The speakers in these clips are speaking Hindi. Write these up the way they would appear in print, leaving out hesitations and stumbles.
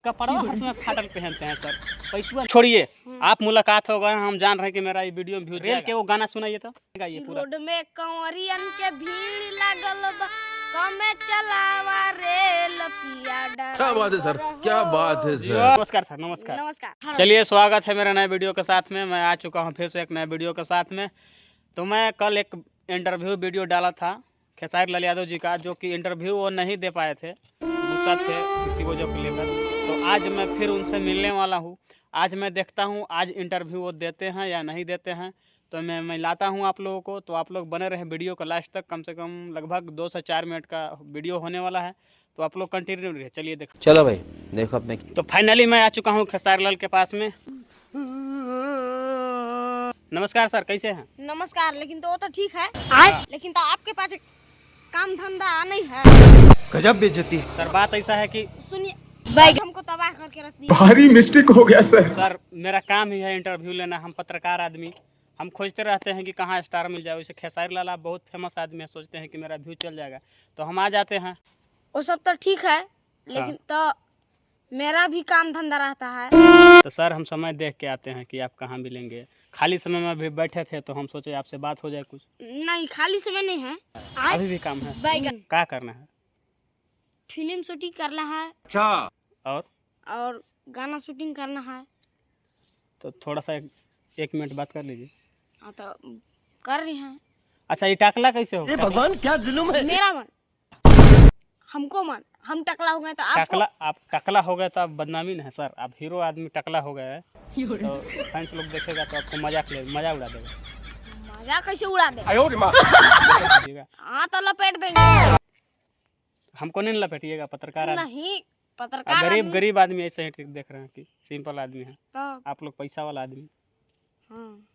कपड़ा हर समय फाटल पहनते हैं सर। पैसा छोड़िए, आप मुलाकात हो गए, हम जान रहे हैं कि मेरा ये वीडियो व्यू रेल के वो गाना सुनाइए तो गाइए पूरा। रोड में कंवरियन के भीड़ लागल बा, कमे चलावा रेल पिया डर। क्या बात है सर, क्या बात है सर। नमस्कार सर, नमस्कार। नमस्कार। चलिए, स्वागत है मेरे नए वीडियो के साथ में। मैं आ चुका हूँ फिर से एक नए वीडियो के साथ में। तो मैं कल एक इंटरव्यू वीडियो डाला था खेसारी लाल यादव जी का, जो कि इंटरव्यू वो नहीं दे पाए थे, गुस्सा थे किसी वजह को लेकर। तो आज मैं फिर उनसे मिलने वाला हूँ। आज मैं देखता हूँ आज इंटरव्यू वो देते हैं या नहीं देते हैं। तो मैं लाता हूँ आप लोगों को, तो आप लोग बने रहे वीडियो को लास्ट तक। कम से कम लगभग 2 से 4 मिनट का वीडियो होने वाला है, तो आप लोग कंटिन्यू रहिए। चलिए देखो। चलो भाई देखो अपने। तो फाइनली मैं आ चुका हूँ खेसारी लाल के पास में। नमस्कार सर, कैसे हैं? नमस्कार। लेकिन तो वो तो ठीक है, लेकिन तो आपके पास काम धंधा नहीं है। गजब बेइज्जती। सर बात ऐसा है कि सुनिए, हमको तबाह करके रख दिया। भारी मिस्टेक हो गया सर मेरा काम ही है इंटरव्यू लेना। हम पत्रकार आदमी, हम खोजते रहते हैं कि कहाँ स्टार मिल जाए। वैसे खेसारी लाल आप बहुत फेमस आदमी है, सोचते हैं कि मेरा व्यू चल जाएगा तो हम आ जाते हैं। वो सब तो ठीक है, लेकिन तो मेरा भी काम धंधा रहता है। तो सर हम समय देख के आते हैं कि आप कहाँ मिलेंगे। खाली समय में भी बैठे थे तो हम सोचे आपसे बात हो जाए कुछ। नहीं, खाली समय नहीं है, अभी भी काम है। क्या करना है? फिल्म शूटिंग करना है। अच्छा। और गाना शूटिंग करना है। तो थोड़ा सा एक मिनट बात कर लीजिए। हाँ तो कर रही हैं। अच्छा, ये टाकला कैसे होगा? भगवान क्या जुल्म है। मेरा मन, हमको मन, हम टकला हो गए तो टकला, आप टकला हो गए तो आप बदनामी न है सर। आप हीरो आदमी टकला हो गए हैं तो फैंस लोग देखेगा तो आपको मजा उड़ा देगा। मजा कैसे उड़ा दे? देखिएगा। हाँ तो लपेट देंगे। हमको नहीं लपेटिएगा, पत्रकार आदमी। नहीं, पत्रकार गरीब आदमी ऐसे ही देख रहे हैं कि सिंपल आदमी है। तो आप लोग पैसा वाला आदमी। हाँ।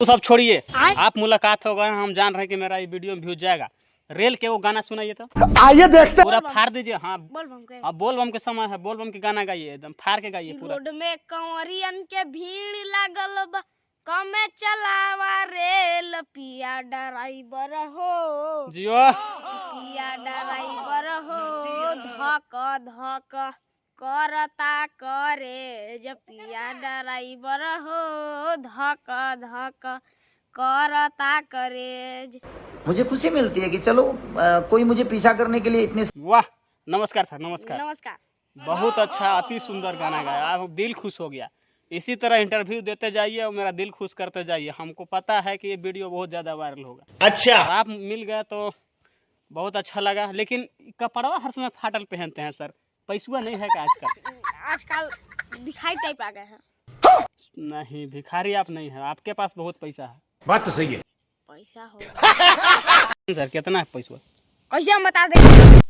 तो सब छोड़िए, आप मुलाकात हो गए, हम जान रहे हैं कि मेरा ये वीडियो व्यू जाएगा। रेल के वो गाना सुनाइए तो आइए देखते पूरा फाड़ दीजिए। हाँ, बोल बम के। अब बोल बम के समय है, बोल बम के गाना गाइए, एकदम फाड़ के गाइए पूरा। रोड में कंवरियन के भीड़ लागल बा, कमे चलावा रेल पिया ड्राइवर हो। जियो पिया ड्राइवर हो, धक धक करता करे जब पिया ड्राइवर हो, धक धक करता करे। मुझे खुशी मिलती है कि चलो कोई मुझे पीछा करने के लिए इतने। वाह, नमस्कार सर, नमस्कार। नमस्कार। बहुत अच्छा, अति सुंदर गाना गाया, आप दिल खुश हो गया। इसी तरह इंटरव्यू देते जाइए और मेरा दिल खुश करते जाइए। हमको पता है कि ये वीडियो बहुत ज़्यादा वायरल होगा। अच्छा। आप मिल गए तो बहुत अच्छा लगा। लेकिन कपड़ा हर समय फाटल पहनते हैं सर। पैसा नहीं है क्या आजकल? आजकल भिखारी टाइप आ गए हैं। नहीं, भिखारी आप नहीं है, आपके पास बहुत पैसा है। बात तो सही है। पैसा होगा सर कितना है पैसा? कैसे हम बता देंगे?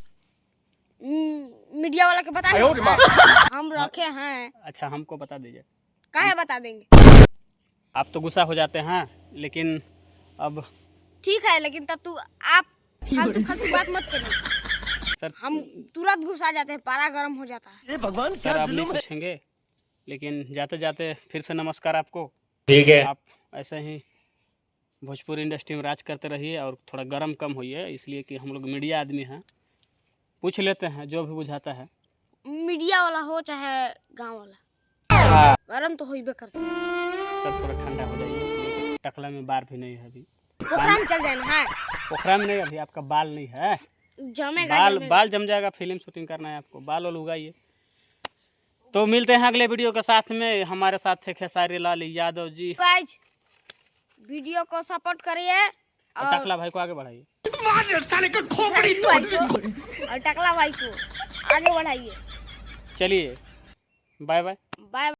मीडिया वाला के बता देंगे। हम रखे हैं। अच्छा, हमको बता दीजिए। काहे बता देंगे? आप तो गुस्सा हो जाते हैं, लेकिन अब ठीक है, लेकिन तब तू आप फालतू बात मत करिए सर। हम तुरंत गुस्सा जाते हैं, पारा गर्म हो जाता है। ये भगवान सर क्या आप नहीं जुल्म है। पूछेंगे, लेकिन जाते जाते फिर से नमस्कार आपको। ठीक है। आप ऐसे ही भोजपुरी इंडस्ट्री में राज करते रहिए और थोड़ा गरम कम होइए, इसलिए कि हम लोग मीडिया आदमी हैं, पूछ लेते हैं जो भी बुझाता है। मीडिया वाला हो चाहे गांव वाला, गरम तो होइबे करता है। सब थोड़ा ठंडा हो जाइए। टकला में बार भी नहीं है अभी। पोखरा में चल जाना है। पोखरा में नहीं, अभी आपका बाल नहीं है। जमेगा। बाल जम जाएगा। फिल्म शूटिंग करना है आपको, बाल वाल उगाइए। तो मिलते हैं अगले वीडियो के साथ में। हमारे साथ थे खेसारी लाल यादव जी। गाइस, वीडियो को सपोर्ट करिए और टकला भाई को आगे बढ़ाइए। और टकला भाई को आगे बढ़ाइए। चलिए, बाय बाय। बाय।